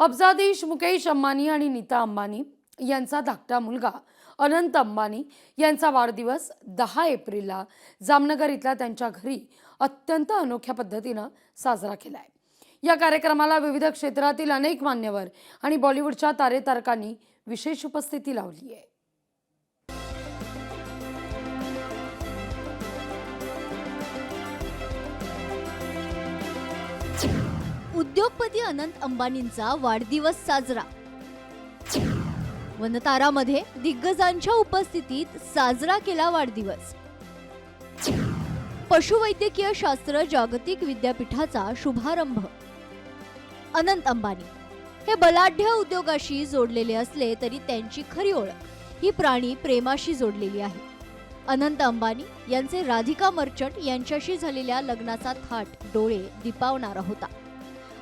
अब्जाधीश मुकेश अंबानी आणि नीता अंबानी यांचा धाकटा मुलगा अनंत अंबानी यांचा वाढदिवस 10 एप्रिलला जामनगर इथल्या त्यांच्या घरी अत्यंत अनोख्या पद्धतीने साजरा केलाय। या कार्यक्रमाला विविध क्षेत्रातील अनेक मान्यवर आणि बॉलिवूडच्या तारेतारकांनी विशेष उपस्थिती लावली आहे। उद्योगपती अनंत अंबानींचा वाढदिवस साजरा। वनतारामध्ये दिग्गजांच्या उपस्थितीत साजरा केला वाढदिवस। पशुवैद्यकीय शास्त्र जागतिक विद्यापीठाचा शुभारंभ। अनंत अंबानी हे बलाढ्य उद्योगाशी जोडलेले असले तरी त्यांची खरी ओळख ही प्राणी प्रेमाशी जोडलेली आहे। अनंत अंबानी यांचे राधिका मर्चंट यांच्याशी झालेल्या लग्नाचा थाट डोळे दिपावणारा होता।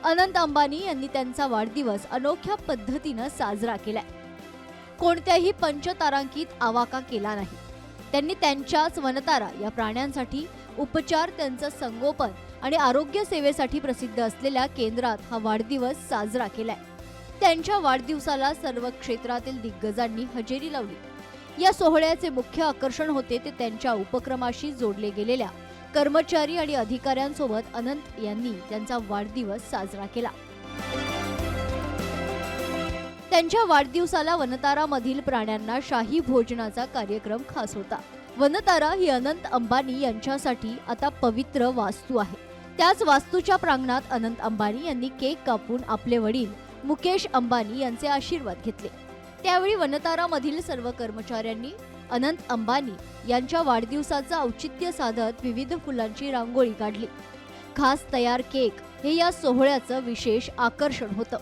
अनंत अंबानी यांनी त्यांचा वाढदिवस अनोख्या पद्धतीने साजरा केलाय। कोणत्याही पंचतारांकित आवाका केला नाही। त्यांनी त्यांच्याच वनतारा या प्राण्यांसाठी उपचार, त्यांचं संगोपन आणि आरोग्य सेवेसाठी प्रसिद्ध असलेल्या केंद्रात हा वाढदिवस साजरा केलाय। त्यांच्या वाढदिवसाला सर्व क्षेत्रातील दिग्गजांनी हजेरी लावली। या सोहळ्याचे मुख्य आकर्षण होते ते त्यांच्या उपक्रमाशी जोडले गेलेल्या कर्मचारी आणि अधिकाऱ्यांसोबत अनंत यांनी त्यांचा वाढदिवस साजरा केला। त्यांच्या वाढदिवसाला वनतारामधील प्राण्यांना शाही भोजनाचा कार्यक्रम खास होता। वनतारा ही अनंत अंबानी यांच्यासाठी आता पवित्र वास्तू आहे। त्याच वास्तूच्या प्रांगणात अनंत अंबानी यांनी केक कापून आपले वडील मुकेश अंबानी यांचे आशीर्वाद घेतले। त्यावेळी वनतारामधील सर्व कर्मचाऱ्यांनी अनंत अंबानी यांच्या वाढदिवसाचं औचित्य साधत विविध फुलांची रांगोळी काढली। खास तयार केक हे या सोहळ्याचं विशेष आकर्षण होतं।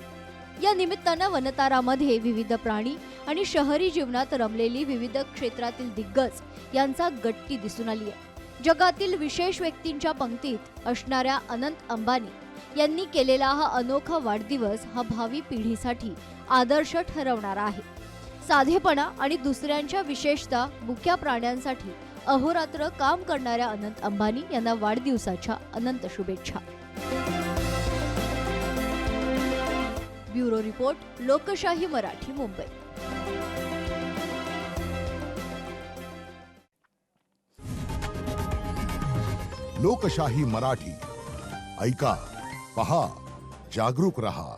या निमित्तानं वनतारामध्ये विविध प्राणी आणि शहरी जीवनात रमलेली विविध क्षेत्रातील दिग्गज यांचा गट्टी दिसून आली आहे। जगातील विशेष व्यक्तींच्या पंक्तीत असणाऱ्या अनंत अंबानी यांनी केलेला हा अनोखा वाढदिवस हा भावी पिढीसाठी आदर्श ठरवणारा आहे। साधेपणा आणि दुसऱ्यांच्या विशेषतः मुक्या प्राण्यांसाठी अहोरात्र काम करणाऱ्या अनंत अंबानी यांना वाढदिवसाच्या अनंत शुभेच्छा। ब्युरो रिपोर्ट, लोकशाही मराठी, मुंबई। लोकशाही मराठी ऐका, पहा, जागरूक रहा।